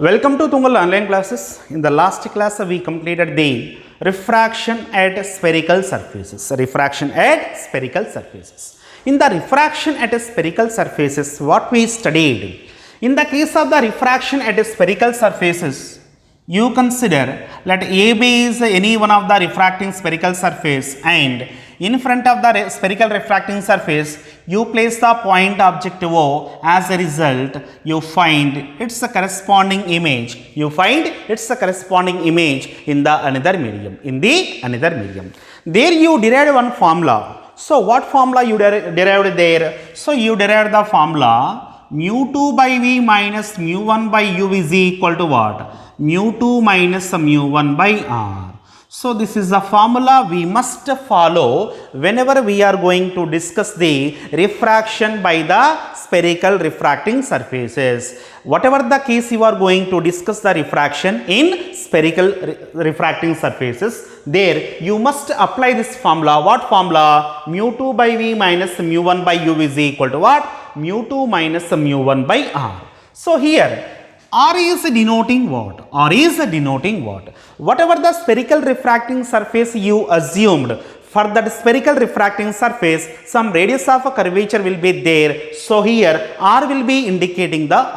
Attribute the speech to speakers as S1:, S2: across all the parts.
S1: Welcome to Tungal online classes. In the last class we completed the refraction at spherical surfaces. Refraction at spherical surfaces. In the refraction at spherical surfaces, what we studied? In the case of the refraction at spherical surfaces, you consider that AB is any one of the refracting spherical surface, and in front of the spherical refracting surface you place the point object O. As a result, you find its corresponding image. In the another medium. There you derived one formula. So what formula you derived there? So you derived the formula mu2 by V minus mu1 by U is equal to what? Mu2 minus mu1 by R. So this is the formula we must follow whenever we are going to discuss the refraction by the spherical refracting surfaces. Whatever the case you are going to discuss the refraction in spherical refracting surfaces, there you must apply this formula. What formula? Mu2 by V minus mu1 by U is equal to what? Mu2 minus mu1 by R. So here R is denoting what? Whatever the spherical refracting surface you assumed, for that spherical refracting surface some radius of a curvature will be there. So here R will be indicating the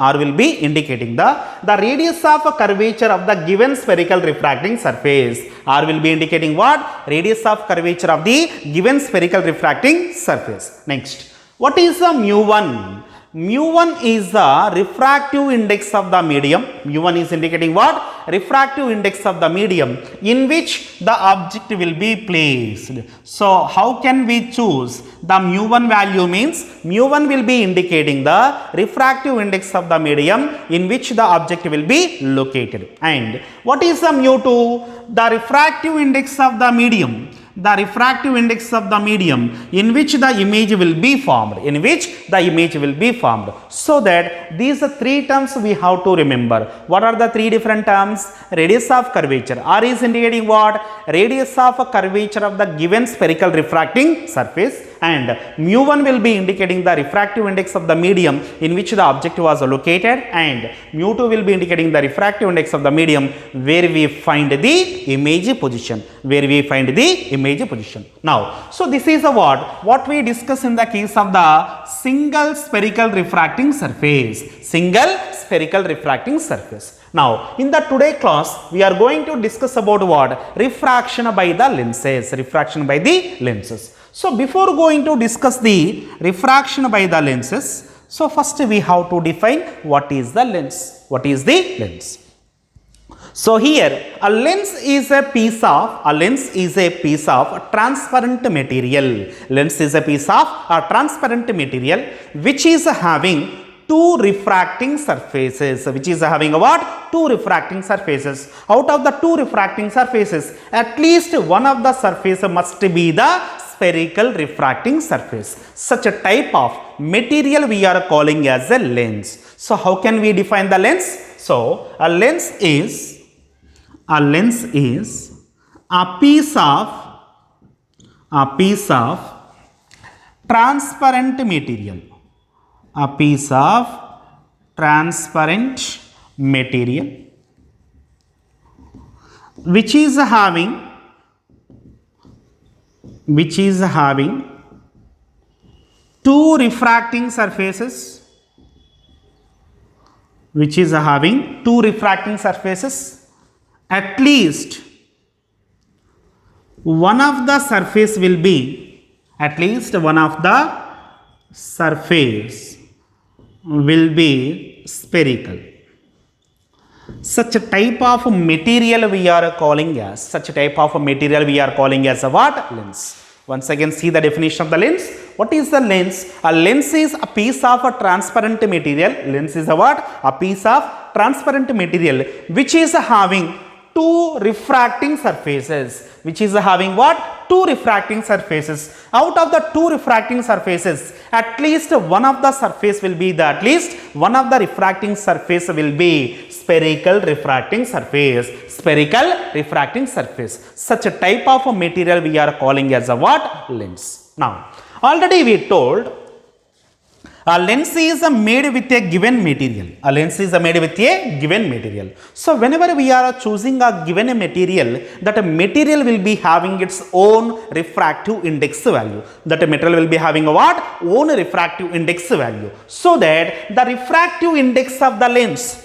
S1: radius of a curvature of the given spherical refracting surface. R will be indicating what? Radius of curvature of the given spherical refracting surface. Next, what is the mu1? Mu1 is the refractive index of the medium. Mu1 is indicating what? Refractive index of the medium in which the object will be placed. So how can we choose the mu1 value? Means mu1 will be indicating the refractive index of the medium in which the object will be located. And what is the mu2? The refractive index of the medium. In which the image will be formed. So that these three terms we have to remember. What are the three different terms? Radius of curvature. R is indicating what? Radius of curvature of the given spherical refracting surface, and mu1 will be indicating the refractive index of the medium in which the object was located, and mu2 will be indicating the refractive index of the medium where we find the image position. Now, so this is what we discuss in the case of the single spherical refracting surface. Now, in the today class, we are going to discuss about what? Refraction by the lenses. So, before going to discuss the refraction by the lenses, so first we have to define what is the lens. So here a lens is a piece of transparent material. Which is having two refracting surfaces. Out of the two refracting surfaces, at least one of the surface must be the spherical refracting surface. Such a type of material we are calling as a lens. So how can we define the lens? So a lens is a piece of transparent material. Which is having two refracting surfaces. At least one of the surface will be spherical. Such a type of material we are calling as a what? Lens. Once again, see the definition of the lens. What is the lens? A lens is a piece of a transparent material. Lens is a what? A piece of transparent material which is having two refracting surfaces. Out of the two refracting surfaces, at least one of the surface will be spherical refracting surface. Such a type of material we are calling as a what? Lens. Now, already we told A lens is made with a given material. A lens is made with a given material. So whenever we are choosing a given material, that material will be having its own refractive index value. That material will be having a what? Own refractive index value. So that the refractive index of the lens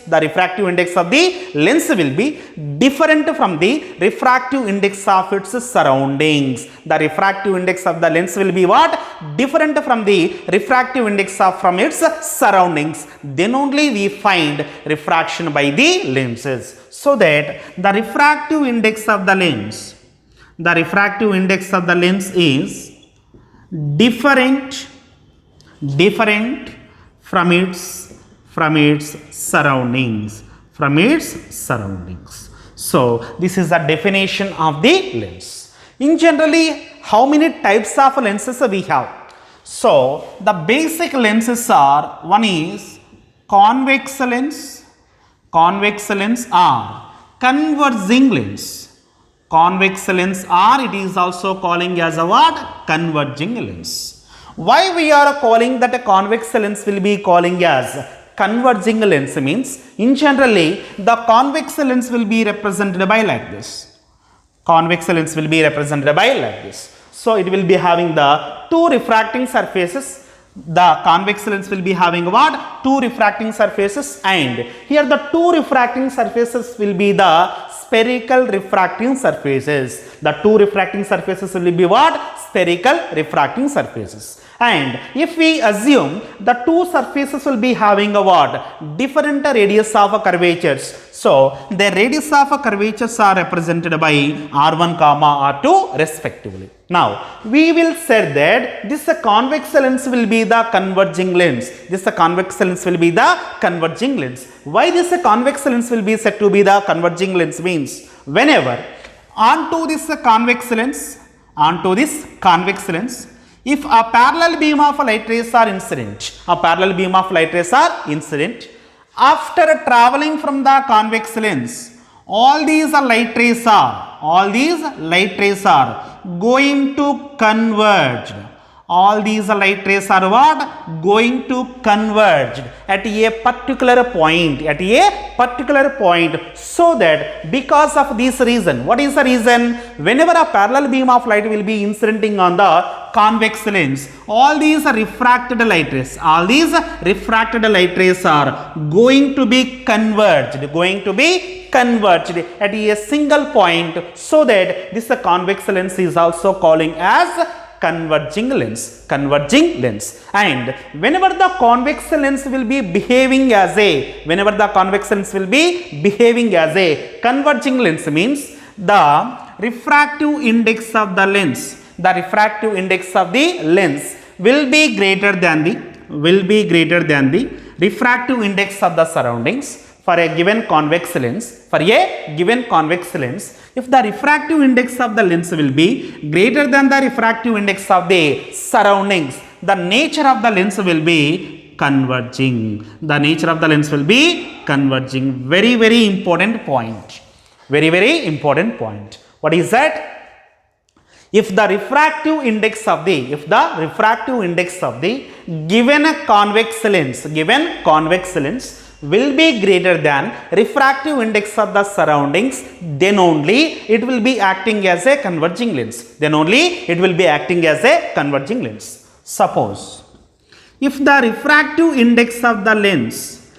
S1: will be different from the refractive index of its surroundings. The refractive index of the lens will be what? Different from the refractive index from its surroundings. Then only we find refraction by the lenses. So that the refractive index of the lens is different from its surroundings. So this is the definition of the lens. In generally, how many types of lenses we have? So the basic lenses are, one is convex lens or converging lens. Convex lens, or it is also calling as a what? Converging lens. Why we are calling that a convex lens will be calling as converging lens means, in generally the convex lens will be represented by like this. So it will be having the two refracting surfaces. The convex lens will be having what? Two refracting surfaces, and here the two refracting surfaces will be the spherical refracting surfaces. The two refracting surfaces will be what? Spherical refracting surfaces. And if we assume the two surfaces will be having a what? Different radius of curvatures. So the radius of curvatures are represented by R1, R2 respectively. Now we will say that this convex lens will be the converging lens. Why this convex lens will be said to be the converging lens means, whenever onto this convex lens, if a parallel beam of light rays are incident, after traveling from the convex lens, all these light rays are going to converge. All these light rays are what? Going to converge at a particular point. So that because of this reason, what is the reason? Whenever a parallel beam of light will be incidenting on the convex lens, all these refracted light rays are going to be converged at a single point, so that this convex lens is also calling as converging lens. And whenever the convex lens will be behaving as a converging lens means, the refractive index of the lens will be greater than the refractive index of the surroundings. For a given convex lens, if the refractive index of the lens will be greater than the refractive index of the surroundings, the nature of the lens will be converging. Very, very important point. What is that? If the refractive index of the given convex lens will be greater than refractive index of the surroundings, then only it will be acting as a converging lens. Suppose if the refractive index of the lens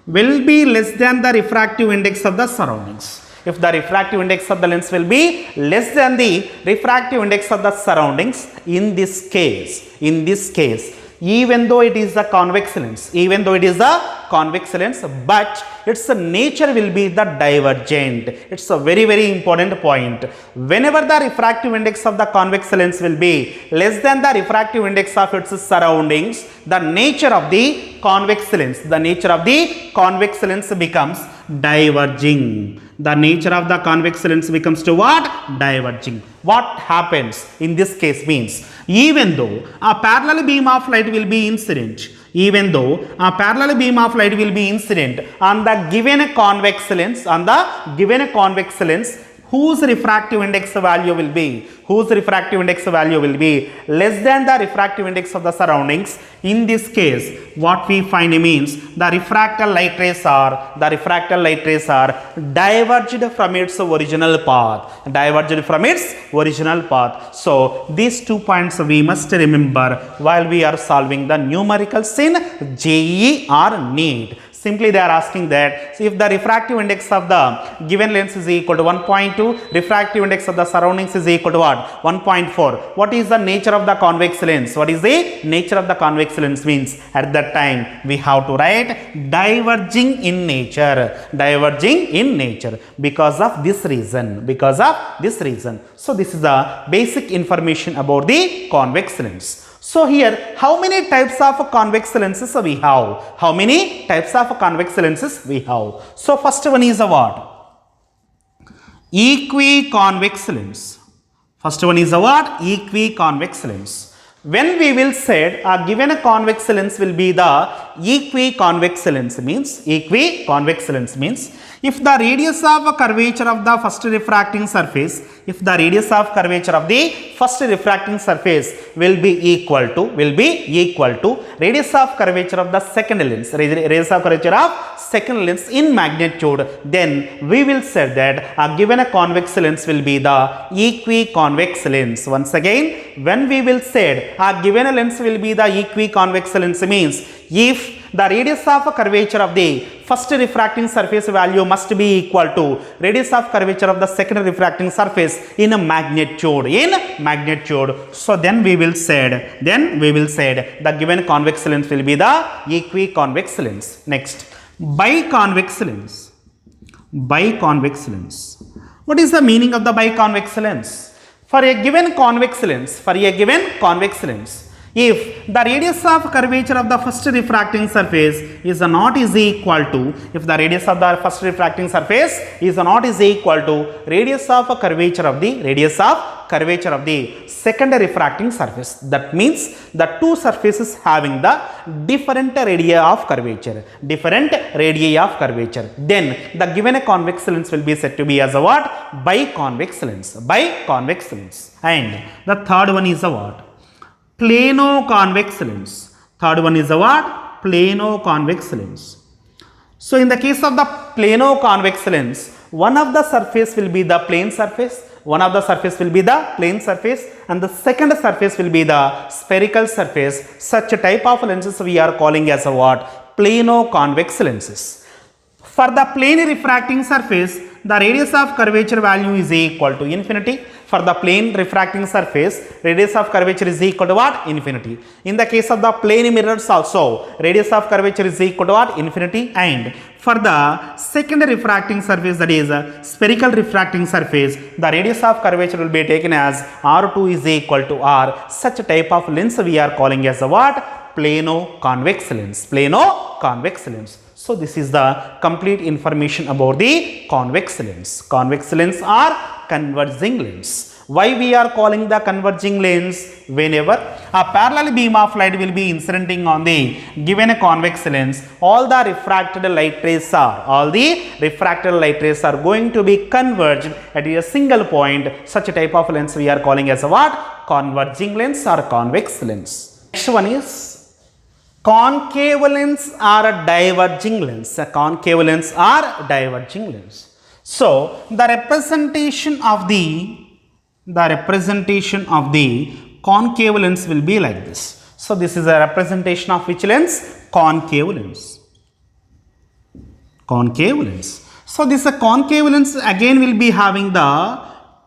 S1: will be less than the refractive index of the surroundings. If the refractive index of the lens will be less than the refractive index of the surroundings, in this case, even though it is a convex lens, but its nature will be the divergent. It's a very, very important point. Whenever the refractive index of the convex lens will be less than the refractive index of its surroundings, the nature of the convex lens becomes diverging. To what? Diverging. What happens in this case means, even though a parallel beam of light will be incident on the given convex lens, whose refractive index value will be whose refractive index value will be less than the refractive index of the surroundings. In this case, what we find means the refracted light rays are diverged from its original path. So these 2 points we must remember while we are solving the numericals in JEE or NEET. Simply they are asking that if the refractive index of the given lens is equal to 1.2, refractive index of the surroundings is equal to what? 1.4. What is the nature of the convex lens? What is the nature of the convex lens means? At that time we have to write diverging in nature because of this reason. So this is the basic information about the convex lens. So here, how many types of convex lenses we have? So first one is what? Equiconvex lens. When we will say a given a convex lens will be the equiconvex lens means if the radius of curvature of the first refracting surface will be equal to radius of curvature of the second lens in magnitude, then we will say that a given a convex lens will be the equiconvex lens. Once again, when we will say a given a lens will be the equiconvex lens means if the radius of curvature of the first refracting surface value must be equal to radius of curvature of the second refracting surface in magnitude. So then we will say the given convex lens will be the equiconvex lens. Next, biconvex lens. What is the meaning of the biconvex lens? For a given convex lens, if the radius of curvature of the first refracting surface is not equal to radius of curvature of the second refracting surface, that means the two surfaces having the different radii of curvature, then the given convex lens will be said to be as a what? Biconvex lens. And the third one is a what? Plano-convex lens. So in the case of the plano-convex lens, one of the surface will be the plane surface, and the second surface will be the spherical surface. Such a type of lenses we are calling as a what? Plano-convex lenses. For the plane refracting surface, the radius of curvature value is equal to infinity. For the plane refracting surface, radius of curvature is equal to what? Infinity. In the case of the plane mirrors also, radius of curvature is equal to what? Infinity. And for the second refracting surface, that is a spherical refracting surface, the radius of curvature will be taken as R2 is equal to R. Such a type of lens we are calling as a what? Plano-convex lens. So this is the complete information about the convex lens. Convex lens are converging lens. Why we are calling the converging lens? Whenever a parallel beam of light will be incidenting on the given convex lens, all the refracted light rays are going to be converged at a single point. Such a type of lens we are calling as a what? Converging lens or convex lens. Next one is concave lens or a diverging lens. So the representation of the concave lens will be like this. So this is a representation of which lens? Concave lens. So this concave lens again will be having the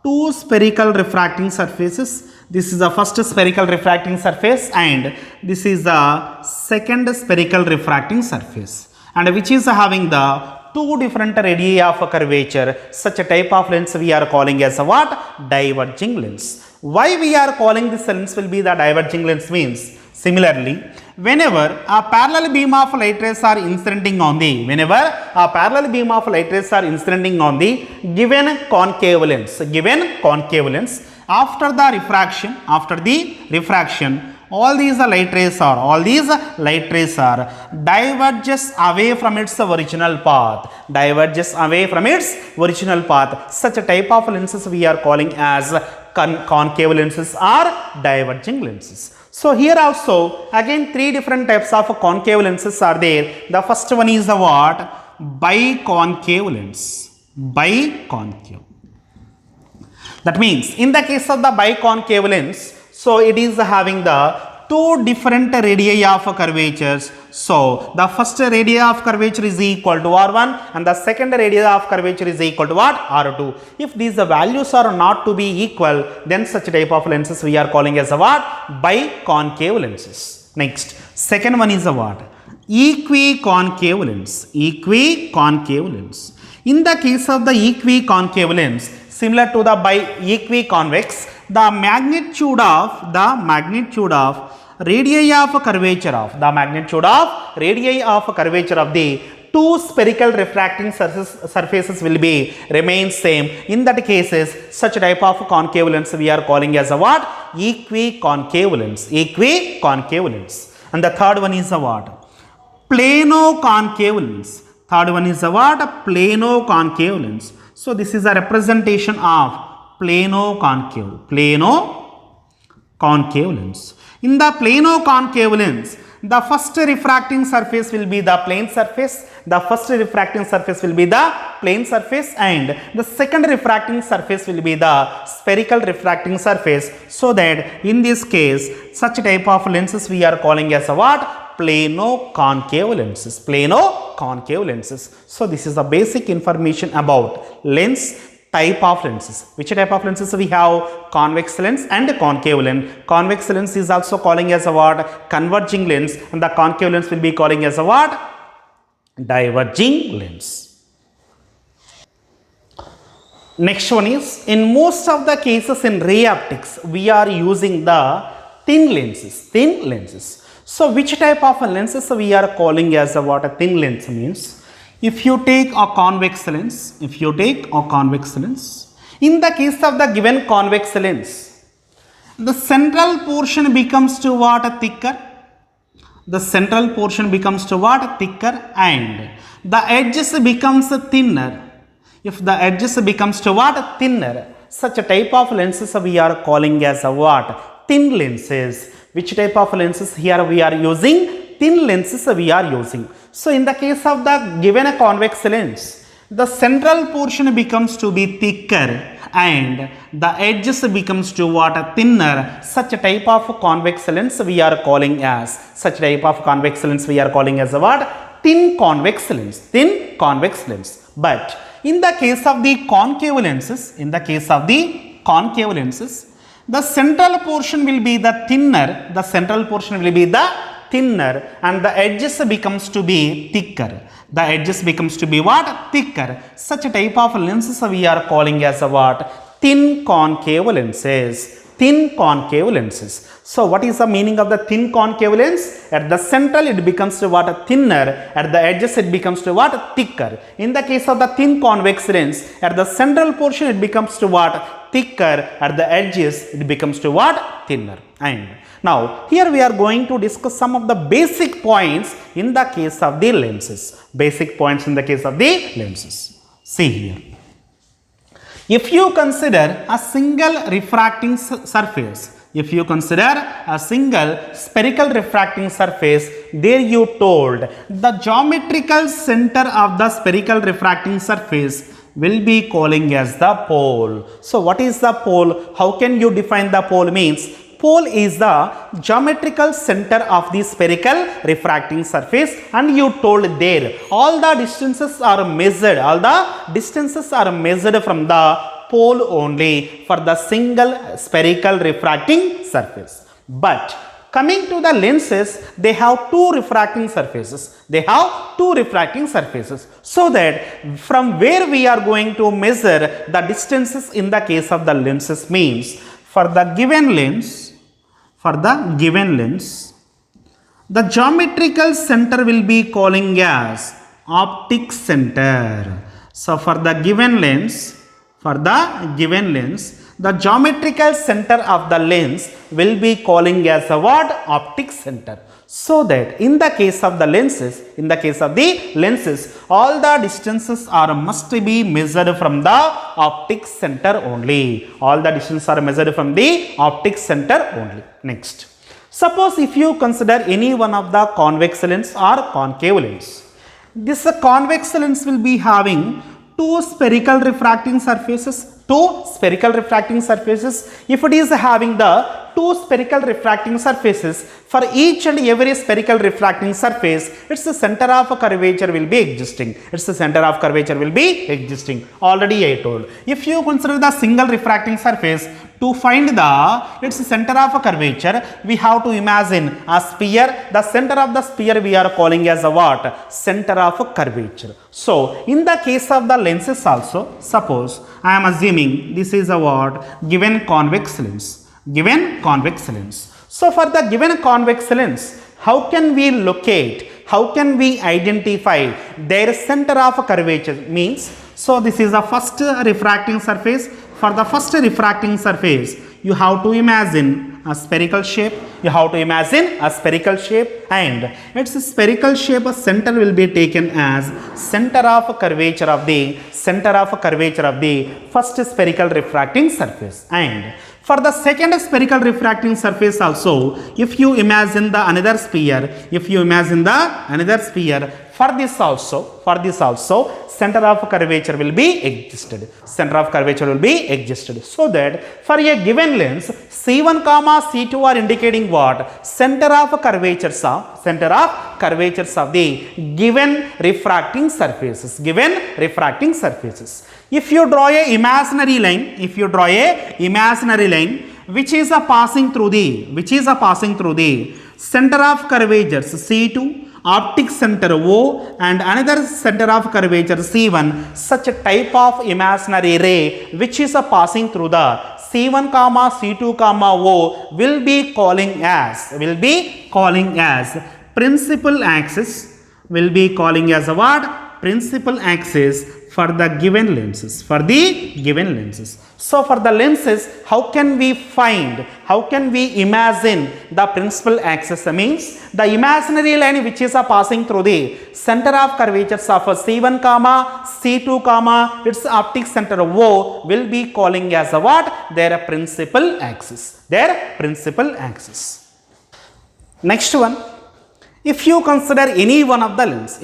S1: two spherical refracting surfaces. This is the first spherical refracting surface and this is the second spherical refracting surface, and which is having the two different radii of curvature. Such a type of lens we are calling as a what? Diverging lens. Why we are calling this lens will be the diverging lens means, similarly, whenever a parallel beam of light rays are incidenting on the given concave lens, after the refraction, all these light rays are diverges away from its original path. Such a type of lenses we are calling as concave lenses or diverging lenses. So here also again three different types of concave lenses are there. The first one is the what? Biconcave lens. Biconcave. That means in the case of the biconcave lens, so it is having the two different radii of curvatures. So the first radii of curvature is equal to R1 and the second radii of curvature is equal to what? R2. If these values are not to be equal, then such type of lenses we are calling as a what? Biconcave lenses. Next, second one is a what? Equiconcave lens. Equiconcave lens. In the case of the equiconcave lens, similar to the equiconvex, the magnitude of radii of curvature of the two spherical refracting surfaces will be remain same. In that cases, such type of concave lens we are calling as a what? Equiconcave lens. Equiconcave lens. And the third one is a what? Plano-concave lens. Third one is a what? Plano-concave lens. So this is a representation of plano-concave lens. In the plano-concave lens, the first refracting surface will be the plane surface. The first refracting surface will be the plane surface and the second refracting surface will be the spherical refracting surface. So that in this case, such type of lenses we are calling as a what? Plano-concave lenses. Plano-concave lenses. So this is the basic information about lens type of lenses. Which type of lenses we have? Convex lens and concave lens. Convex lens is also calling as a what? Converging lens, and the concave lens will be calling as a what? Diverging lens. Next one is, in most of the cases in ray optics, we are using the thin lenses. So which type of lenses we are calling as a what? A thin lens means, if you take a convex lens, in the case of the given convex lens, the central portion becomes to what? Thicker. The central portion becomes to what? Thicker, and the edges becomes thinner. If the edges becomes to what? Thinner, such a type of lenses we are calling as a what? Thin lenses. Which type of lenses here we are using? Thin lenses we are using. So in the case of the given a convex lens, the central portion becomes to be thicker and the edges becomes to what? Thinner. Such a type of convex lens we are calling as a what? Thin convex lens. But in the case of the concave lenses, the central portion will be the thinner, and the edges becomes to be thicker. The edges becomes to be what? Thicker. Such a type of lenses we are calling as a what? Thin concave lenses. So what is the meaning of the thin concave lens? At the central it becomes to what? Thinner. At the edges it becomes to what? Thicker. In the case of the thin convex lens, at the central portion it becomes to what? Thicker. At the edges it becomes to what? Thinner. And now here we are going to discuss some of the basic points in the case of the lenses. See here. If you consider a single refracting surface, a single spherical refracting surface, there you told the geometrical center of the spherical refracting surface will be calling as the pole. So what is the pole? How can you define the pole? Means pole is the geometrical center of the spherical refracting surface, and you told there all the distances are measured from the pole only for the single spherical refracting surface. But coming to the lenses, they have two refracting surfaces. So that from where we are going to measure the distances in the case of the lenses means, for the given lens, the geometrical center will be calling as optic center. So for the given lens, the geometrical center of the lens will be calling as a what? Optic center. So that in the case of the lenses, all the distances are must be measured from the optic center only. All the distances are measured from the optic center only. Next, suppose if you consider any one of the convex lens or concave lens, this convex lens will be having two spherical refracting surfaces. If it is having the two spherical refracting surfaces, for each and every spherical refracting surface, its center of curvature will be existing. Already I told. If you consider the single refracting surface, to find its center of curvature, we have to imagine a sphere. The center of the sphere we are calling as a what? Center of curvature. So, in the case of the lenses also, suppose I am assuming this is a what? Given convex lens. So, for the given convex lens, how can we locate, how can we identify their center of curvature? Means, so this is the first refracting surface. For the first refracting surface, you have to imagine a spherical shape. And its spherical shape center will be taken as center of curvature of the first spherical refracting surface. And for the second spherical refracting surface also, if you imagine the another sphere, for this also center of curvature will be existed. So that for a given lens, C1, C2 are indicating what? Center of curvatures of the given refracting surfaces. If you draw a imaginary line, which is passing through the center of curvatures C2, optic center O, and another center of curvature C1, such a type of imaginary ray which is passing through the C1, C2, O will be calling as principal axis. Principal axis for the given lenses. So for the lenses, how can we imagine the principal axis? Means the imaginary line which is passing through the center of curvatures of C1, C2, its optic center O will be calling as a what? Their principal axis. Next one. If you consider any one of the lens,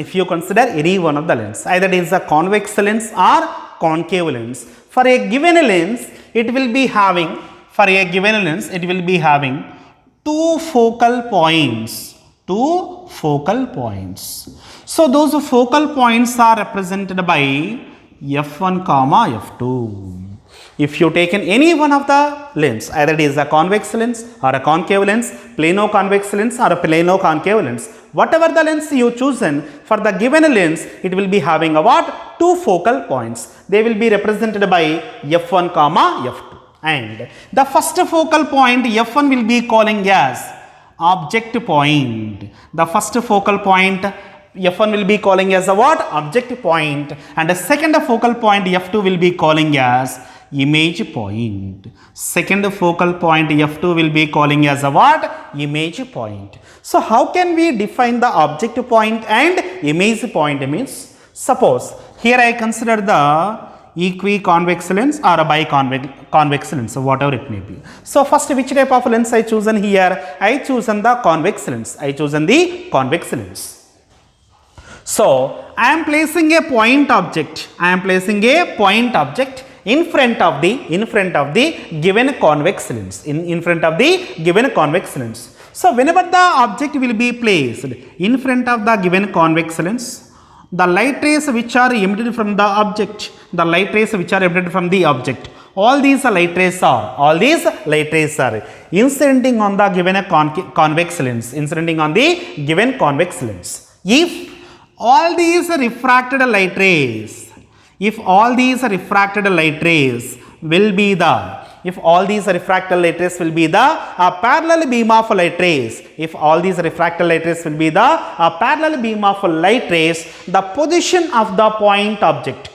S1: either it is a convex lens or concave lens, for a given lens, it will be having two focal points. So those focal points are represented by F1, F2. If you take any one of the lens, either it is a convex lens or a concave lens, plano-convex lens or a plano-concave lens, whatever the lens you chosen, for the given lens, it will be having about two focal points. They will be represented by F1, F2. And the first focal point F1 will be calling as object point. The first focal point F1 will be calling as a what? Object point. And the second focal point F2 will be calling as image point. Second focal point F2 will be calling as a what? Image point. So how can we define the object point and image point? Means, suppose here I consider the equiconvex lens or a biconvex lens, so whatever it may be. So first, which type of lens I chosen here? I chosen the convex lens. So I am placing a point object. In front of the given convex lens. So whenever the object will be placed in front of the given convex lens, the light rays which are emitted from the object, all these light rays are incident on the given convex lens. If all these refracted light rays will be the parallel beam of light rays, the position of the point object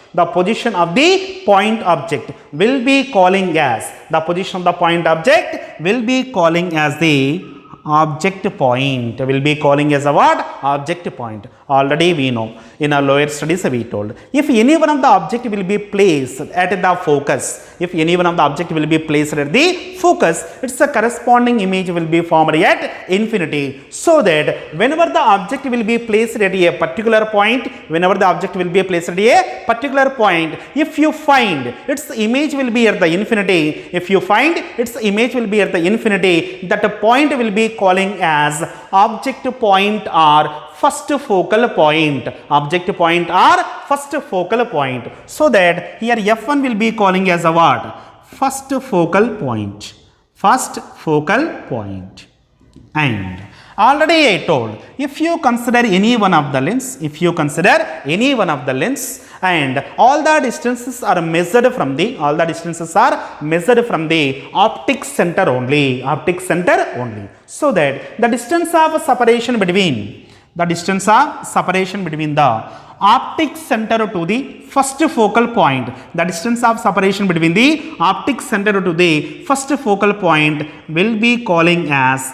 S1: will be calling as the object point will be calling as a what? Object point. Already we know in our lower studies we told if any one of the object will be placed at the focus, if any one of the object will be placed at the focus, its a corresponding image will be formed at infinity. So that whenever the object will be placed at a particular point, whenever the object will be placed at a particular point, if you find its image will be at the infinity, if you find its image will be at the infinity, that point will be calling as object point or first focal point. Object point or first focal point. So that here F1 will be calling as a what? First focal point. First focal point. And already I told, if you consider any one of the lens, if you consider any one of the lens, and all the distances are measured from the, all the distances are measured from the optic center only, optic center only. So that the distance of separation between, the distance of separation between the optic center to the first focal point, the distance of separation between the optic center to the first focal point will be calling as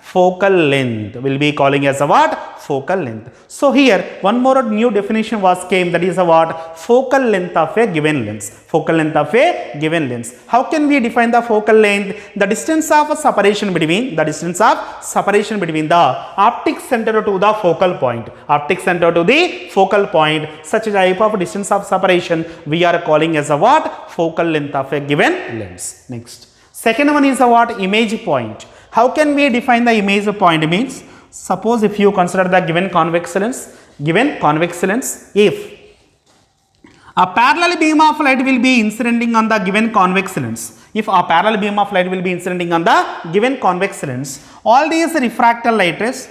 S1: focal length, will be calling as a what? Focal length. So here one more new definition was came, that is a what? Focal length of a given lens. Focal length of a given lens. How can we define the focal length? The distance of separation between, the distance of separation between the optic center to the focal point, optic center to the focal point, such a type of distance of separation we are calling as a what? Focal length of a given lens. Next, second one is a what? Image point. How can we define the image point? Means, suppose if you consider the given convex lens, if a parallel beam of light will be incidenting on the given convex lens, if a parallel beam of light will be incidenting on the given convex lens, all these refracted light rays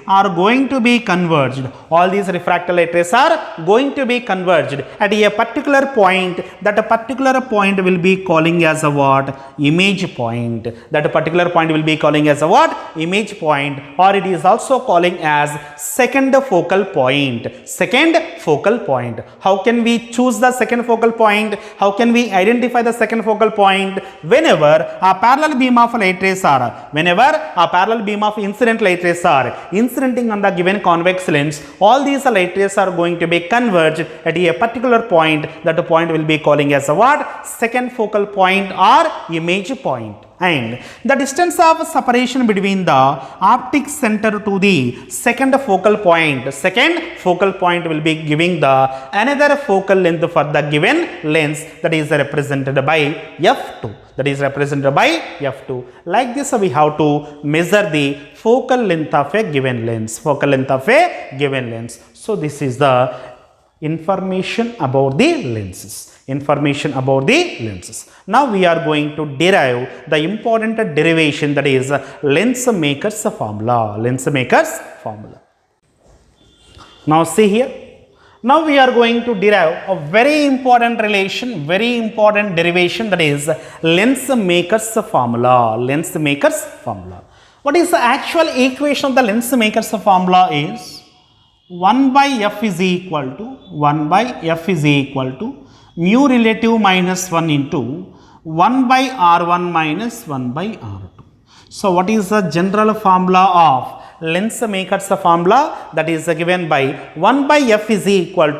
S1: are going to be converged. All these refracted light rays are going to be converged at a particular point. That a particular point will be calling as a what? Image point. That a particular point will be calling as a what? Image point, or it is also calling as second focal point. Second focal point. How can we choose the second focal point? How can we identify the second focal point? Whenever a parallel beam of light rays are, whenever a parallel beam of incident light rays are incidenting on the given convex lens, all these light rays are going to be converged at a particular point. That point will be calling as a what? Second focal point or image point. And the distance of separation between the optic center to the second focal point will be giving the another focal length for the given lens, that is represented by f2. That is represented by f2. Like this we have to measure the focal length of a given lens. Focal length of a given lens. So this is the information about the lenses. Information about the lenses. Now we are going to derive the important derivation, that is lens maker's formula. Lens maker's formula. Now see here. Now we are going to derive a very important relation, very important derivation, that is lens maker's formula. Lens maker's formula. What is the actual equation of the lens maker's formula is 1 by f is equal to mu relative minus 1 into 1 by r1 minus 1 by r2. So what is the general formula of lens maker's formula? That is given by 1 by f is equal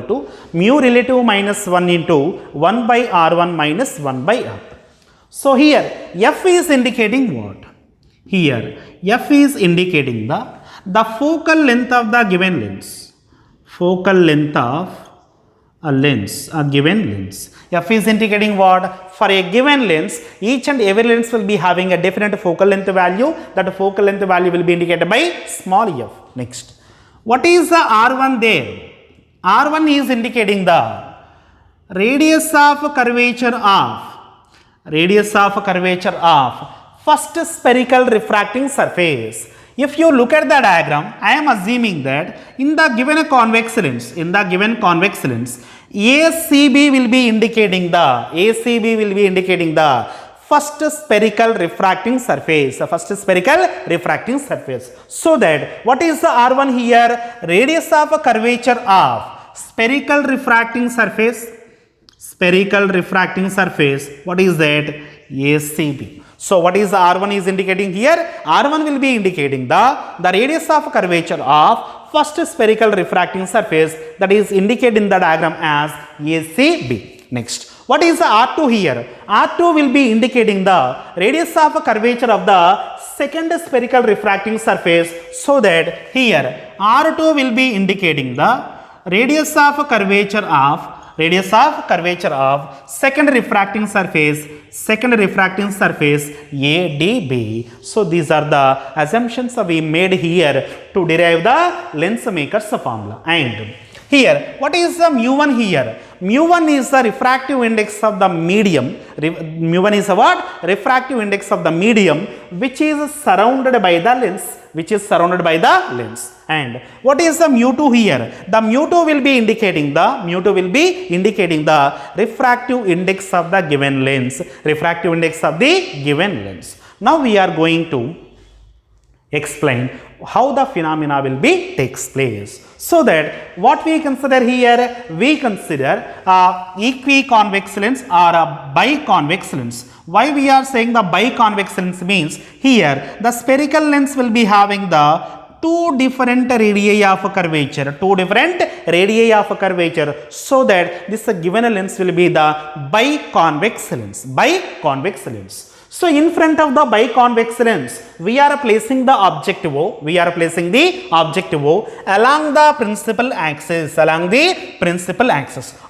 S1: to mu relative minus 1 into 1 by r1 minus 1 by r2. So here f is indicating what? Here f is indicating the focal length of the given lens. Focal length of a lens, a given lens. F is indicating what? For a given lens, each and every lens will be having a different focal length value. That focal length value will be indicated by small f. Next, what is the R1 there? R1 is indicating the radius of curvature of first spherical refracting surface. If you look at the diagram, I am assuming that in the given convex lens, ACB will be indicating the first spherical refracting surface. So that what is the R1 here? Radius of curvature of spherical refracting surface. What is that? ACB. So what is the R1 is indicating here? R1 will be indicating the radius of curvature of first spherical refracting surface, that is indicated in the diagram as ACB. Next, what is the R2 here? R2 will be indicating the radius of curvature of the second spherical refracting surface, so that here R2 will be indicating the radius of curvature of second refracting surface ADB. So these are the assumptions we made here to derive the lens maker's formula. And here, what is the mu1 here? Mu1 is the refractive index of the medium. Mu1 is what? Refractive index of the medium, which is surrounded by the lens. And what is the mu2 here? The mu2 will be indicating the refractive index of the given lens. Now we are going to explain how the phenomena will be takes place. So that what we consider here, we consider equiconvex lens or a biconvex lens. Why we are saying the biconvex lens means here the spherical lens will be having the two different radii of curvature, so that this given lens will be the biconvex lens. So in front of the biconvex lens, we are placing the objective O. Along the principal axis.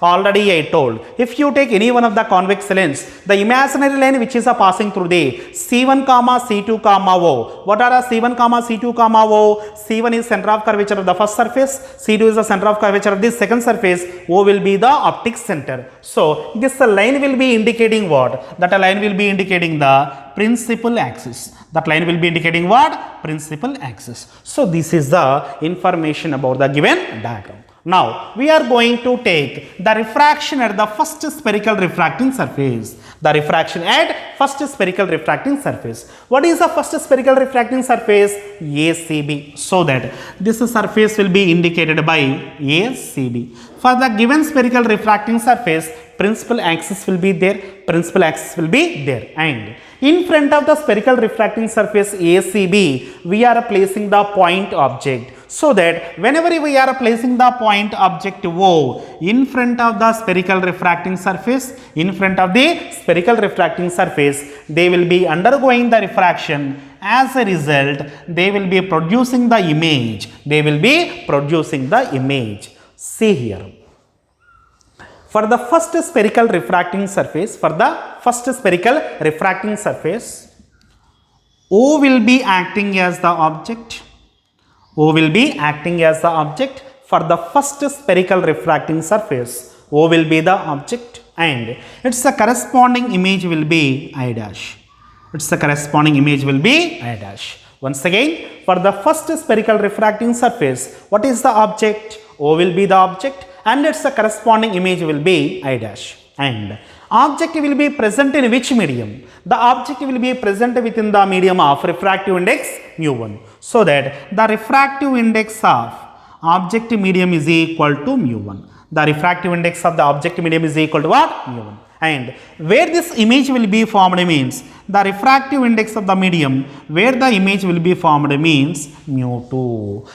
S1: Already I told, if you take any one of the convex lens, the imaginary line which is passing through the C1, C2, O. What are C1, C2, O? C1 is center of curvature of the first surface. C2 is the center of curvature of the second surface. O will be the optic center. So this line will be indicating what? That line will be indicating the principal axis. That line will be indicating what? Principal axis. So this is the information about the given diagram. Now we are going to take the refraction at the first spherical refracting surface. What is the first spherical refracting surface? ACB. So that this surface will be indicated by ACB. For the given spherical refracting surface, principal axis will be there. And in front of the spherical refracting surface ACB, we are placing the point object. So that whenever we are placing the point object O in front of the spherical refracting surface, they will be undergoing the refraction. As a result, they will be producing the image. See here. For the first spherical refracting surface, O will be acting as the object. For the first spherical refracting surface, O will be the object, and its corresponding image will be I dash. Once again, for the first spherical refracting surface, what is the object? O will be the object, and its corresponding image will be I dash. And object will be present in which medium? The object will be present within the medium of refractive index mu1. So that the refractive index of object medium is equal to mu1. The refractive index of the object medium is equal to what? mu1. And where this image will be formed means the refractive index of the medium, where the image will be formed means mu2.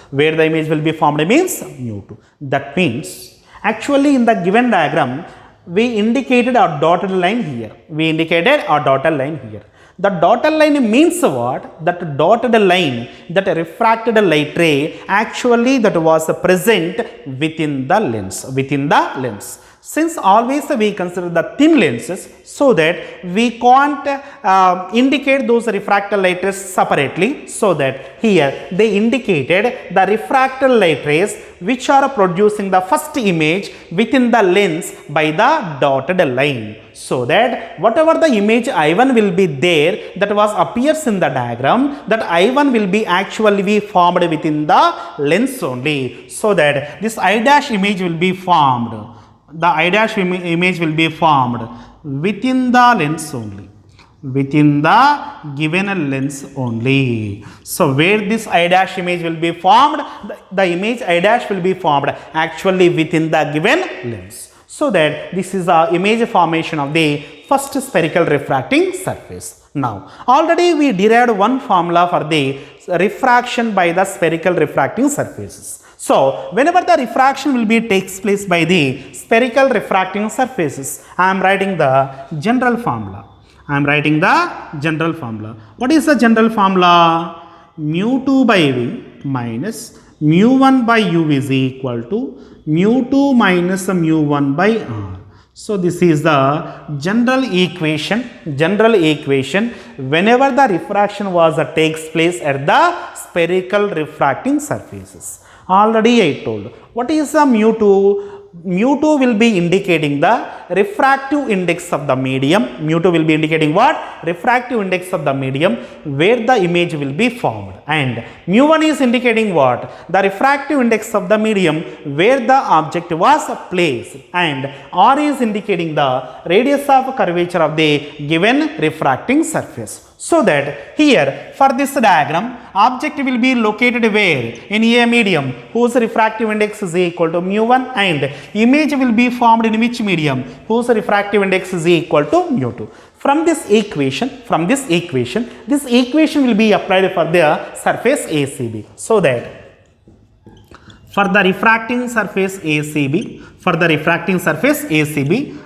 S1: That means actually in the given diagram, we indicated a dotted line here. The dotted line means what? That dotted line, that refracted light ray, actually that was present within the lens. Since always we consider the thin lenses, so that we can't indicate those refracted light rays separately, so that here they indicated the refracted light rays which are producing the first image within the lens by the dotted line. So that whatever the image I1 will be there, that was appears in the diagram, that I1 will be actually be formed within the lens only. So that this I dash image will be formed. The I dash image will be formed within the lens only. Within the given lens only. So where this I dash image will be formed, the image I dash will be formed actually within the given lens. So that this is the image formation of the first spherical refracting surface. Now, already we derived one formula for the refraction by the spherical refracting surfaces. So, whenever the refraction will be takes place by the spherical refracting surfaces, I am writing the general formula. What is the general formula? Mu 2 by V minus mu 1 by U is equal to mu 2 minus mu 1 by R. So, this is the general equation whenever the refraction takes place at the spherical refracting surfaces. Already I told. What is the mu 2? Mu 2 will be indicating the refractive index of the medium. Mu 2 will be indicating what? Refractive index of the medium where the image will be formed. And mu 1 is indicating what? The refractive index of the medium where the object was placed. And R is indicating the radius of curvature of the given refracting surface. So that here for this diagram, object will be located where? In a medium whose refractive index is equal to mu 1, and image will be formed in which medium whose refractive index is equal to mu 2. From this equation, this equation will be applied for the surface ACB. So that for the refracting surface ACB,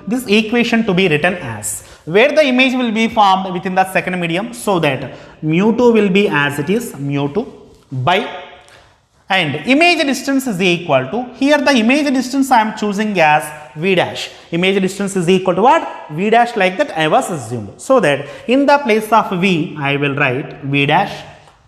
S1: this equation to be written as where the image will be formed within the second medium, so that mu 2 will be as it is, mu 2 by, and image distance is equal to, here the image distance I am choosing as V dash. Image distance is equal to what? V dash, like that I was assumed. So that in the place of V, I will write V dash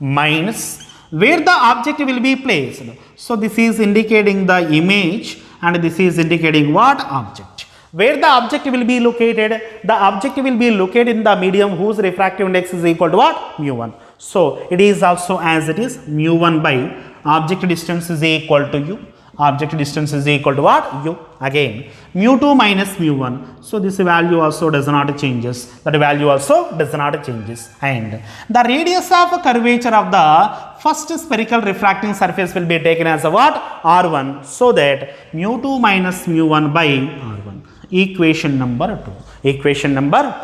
S1: minus where the object will be placed. So this is indicating the image and this is indicating what? Object. Where the object will be located? The object will be located in the medium whose refractive index is equal to what? Mu 1. So it is also as it is, mu 1 by object distance is equal to U. Object distance is equal to what? U. Again, mu 2 minus mu 1. So this value also does not changes. That value also does not changes. And the radius of curvature of the first spherical refracting surface will be taken as a what? R1. So that mu 2 minus mu 1 by R1. Equation number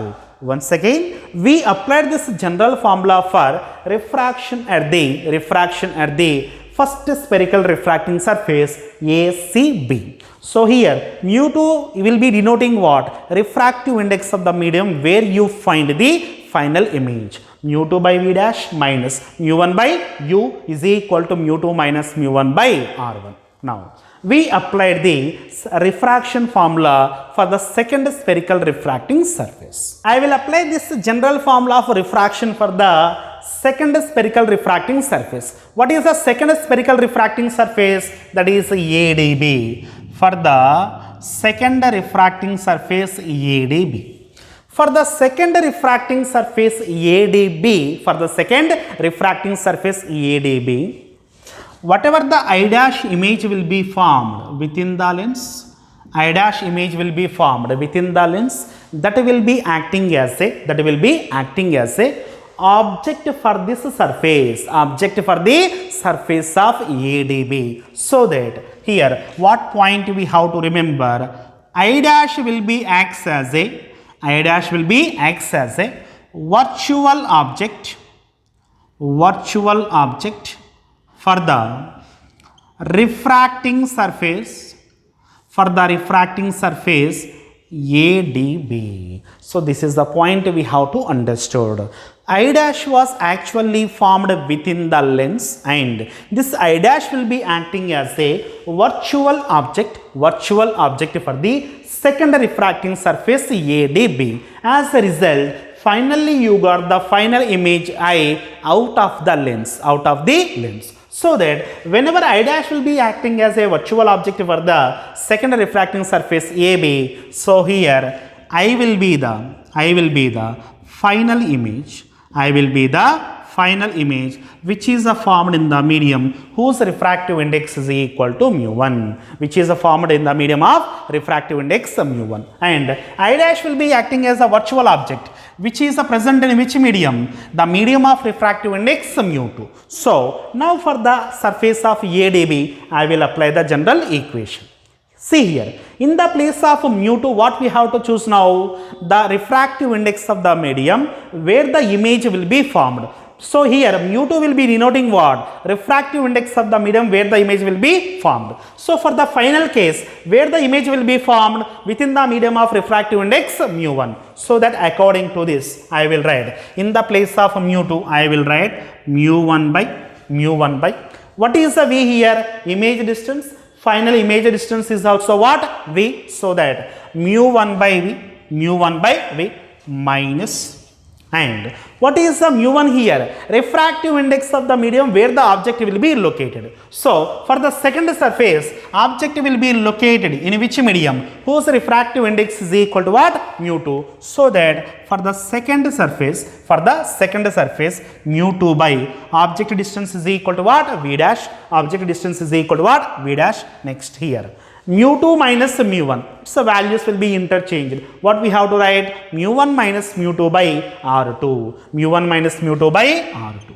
S1: 2. Once again, we applied this general formula for refraction at the first spherical refracting surface ACB. So here mu 2 will be denoting what? Refractive index of the medium where you find the final image. Mu 2 by V dash minus mu 1 by U is equal to mu 2 minus mu 1 by R1. Now, we applied the refraction formula for the second spherical refracting surface. I will apply this general formula for refraction for the second spherical refracting surface. What is the second spherical refracting surface? That is ADB. For the second refracting surface ADB. For the second refracting surface ADB, whatever the I dash image will be formed within the lens, that will be acting as a object for this surface, of ADB. So that here what point we have to remember? I dash will be acts as a virtual object for the refracting surface ADB. So this is the point we have to understood. I dash was actually formed within the lens, and this I dash will be acting as a virtual object for the second refracting surface ADB. As a result, finally you got the final image I out of the lens. So that whenever I dash will be acting as a virtual object for the second refracting surface AB, so here I will be the final image, which is formed in the medium whose refractive index is equal to mu 1, and I dash will be acting as a virtual object which is present in which medium? The medium of refractive index mu 2. So now for the surface of ADB, I will apply the general equation. See here, in the place of mu2, what we have to choose now? The refractive index of the medium where the image will be formed. So here mu2 will be denoting what? Refractive index of the medium where the image will be formed. So for the final case, where the image will be formed within the medium of refractive index mu1. So that according to this, I will write in the place of mu2, I will write mu1 by. What is the V here? Image distance. Final image distance is also what? V. So that mu1 by V minus, and what is the mu1 here? Refractive index of the medium where the object will be located. So for the second surface, object will be located in which medium? Whose refractive index is equal to what? Mu2. So that for the second surface, mu2 by object distance is equal to what? V dash. Object distance is equal to what? V dash. Next here, mu2 minus mu1, so values will be interchanged. What we have to write? Mu1 minus mu2 by R2. Mu1 minus mu2 by R2.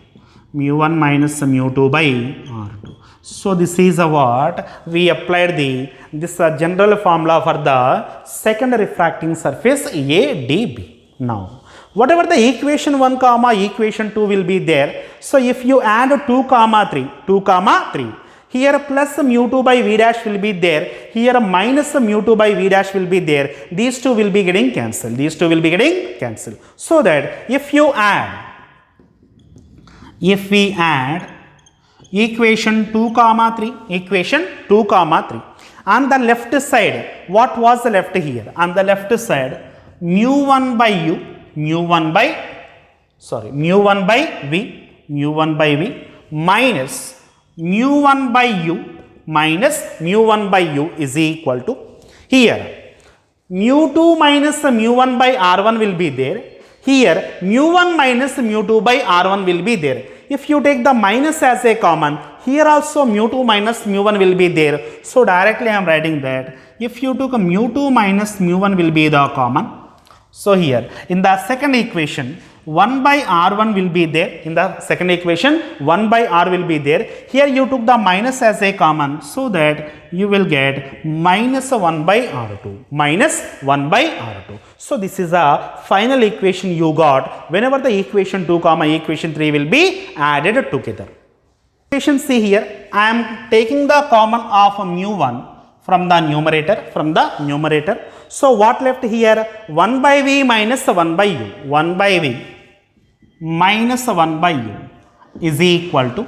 S1: Mu1 minus mu2 by R2. So this is what we applied this general formula for the second refracting surface ADB. Now whatever the equation 1 comma equation 2 will be there. So if you add 2 comma 3, here plus mu2 by V dash will be there. Here minus mu2 by V dash will be there. These two will be getting cancelled. So that if we add equation 2 comma 3, on the left side, what was left here? On the left side, mu1 by V minus mu1 by u is equal to, here mu2 minus mu1 by r1 will be there. Here mu1 minus mu2 by r1 will be there. If you take the minus as a common, here also mu2 minus mu1 will be there. So directly I am writing that if you took mu2 minus mu1 will be the common. So here in the second equation, 1 by r1 will be there. In the second equation, 1 by r will be there. Here you took the minus as a common, so that you will get minus 1 by r2. So this is a final equation you got whenever the equation 2 comma equation 3 will be added together. Equation C here, I am taking the common of mu1 from the numerator. So what left here? 1 by V minus 1 by U. 1 by V minus 1 by U is equal to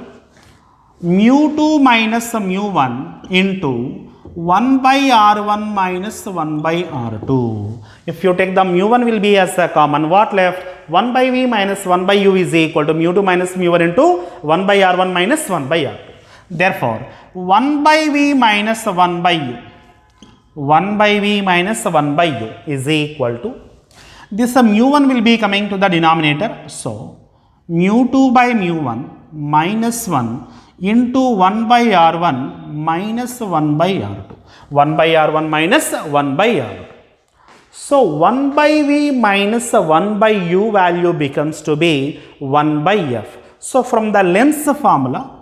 S1: mu2 minus mu1 into 1 by r1 minus 1 by r2. If you take the mu1 will be as a common, what left? 1 by V minus 1 by U is equal to mu2 minus mu1 into 1 by r1 minus 1 by r2. Therefore 1 by V minus 1 by U, 1 by V minus 1 by U is equal to, this mu1 will be coming to the denominator. So mu2 by mu1 minus 1 into 1 by r1 minus 1 by r2. 1 by r1 minus 1 by r2. So 1 by V minus 1 by U value becomes to be 1 by F. So from the length formula,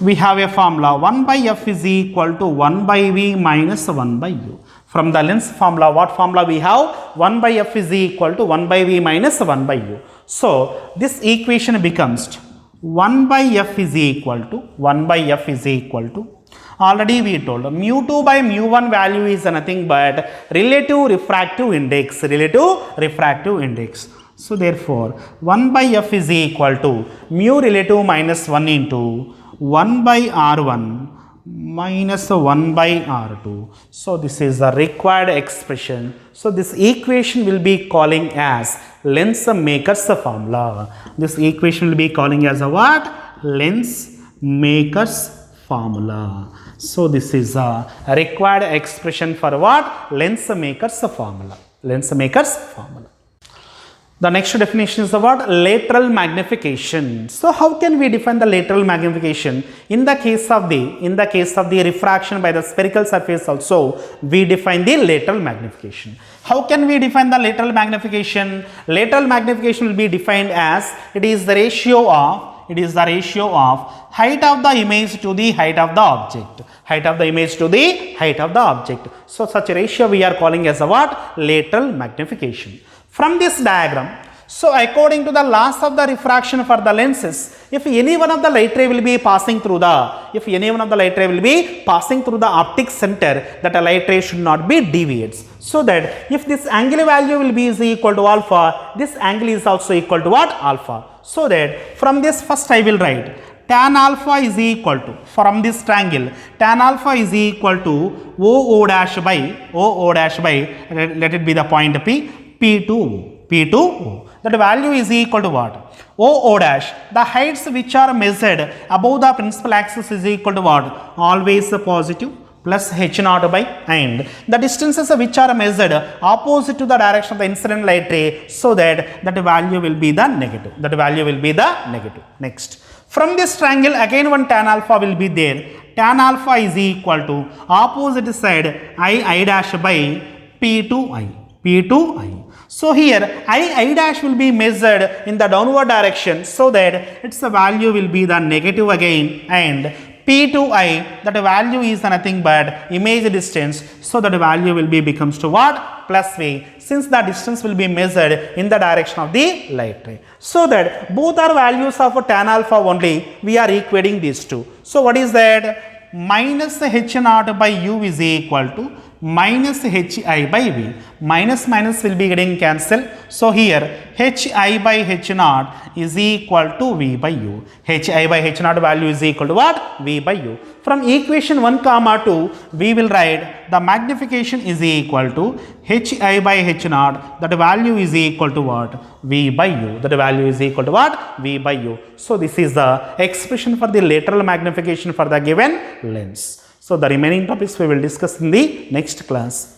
S1: we have a formula 1 by F is equal to 1 by V minus 1 by U. From the length formula, what formula we have? 1 by F is equal to 1 by V minus 1 by U. So this equation becomes 1 by F is equal to, already we told mu2 by mu1 value is nothing but relative refractive index. So therefore 1 by F is equal to mu relative minus 1 into 1 by r1 minus 1 by r2. So this is the required expression. So this equation will be calling as Lenz-Maker's formula. This equation will be calling as a what? Lenz-Maker's formula. So this is a required expression for what? Lenz-Maker's formula. The next definition is about lateral magnification. So how can we define the lateral magnification? In the case of the refraction by the spherical surface also, we define the lateral magnification. How can we define the lateral magnification? Lateral magnification will be defined as it is the ratio of it is the ratio of height of the image to the height of the object. Height of the image to the height of the object. So such a ratio we are calling as a what? Lateral magnification. From this diagram, so according to the laws of the refraction for the lenses, if any one of the light ray will be passing through the optic center, that a light ray should not be deviates. So that if this angle value will be is equal to alpha, this angle is also equal to what? Alpha. So that from this first I will write tan alpha is equal to, from this triangle, tan alpha is equal to OO dash by, let it be the point P to O. That value is equal to what? OO dash, the heights which are measured above the principal axis is equal to what? Always positive, plus h naught by, and the distances which are measured opposite to the direction of the incident light ray, so that value will be the negative. Next, from this triangle again one tan alpha will be there. Tan alpha is equal to opposite side I dash by P to I. So here I dash will be measured in the downward direction, so that its value will be the negative again, and P to I, that value is nothing but image distance, so that value will be becomes to what? Plus V, since the distance will be measured in the direction of the light ray. So that both are values of tan alpha only, we are equating these two. So what is that? Minus h naught by u is equal to minus hi by v. Minus will be getting cancelled. So here hi by h naught is equal to v by u. Hi by h naught value is equal to what? V by u. From equation 1, 2, we will write the magnification is equal to hi by h naught. That value is equal to what? V by u. That value is equal to what? V by u. So this is the expression for the lateral magnification for the given lens. So the remaining topics we will discuss in the next class.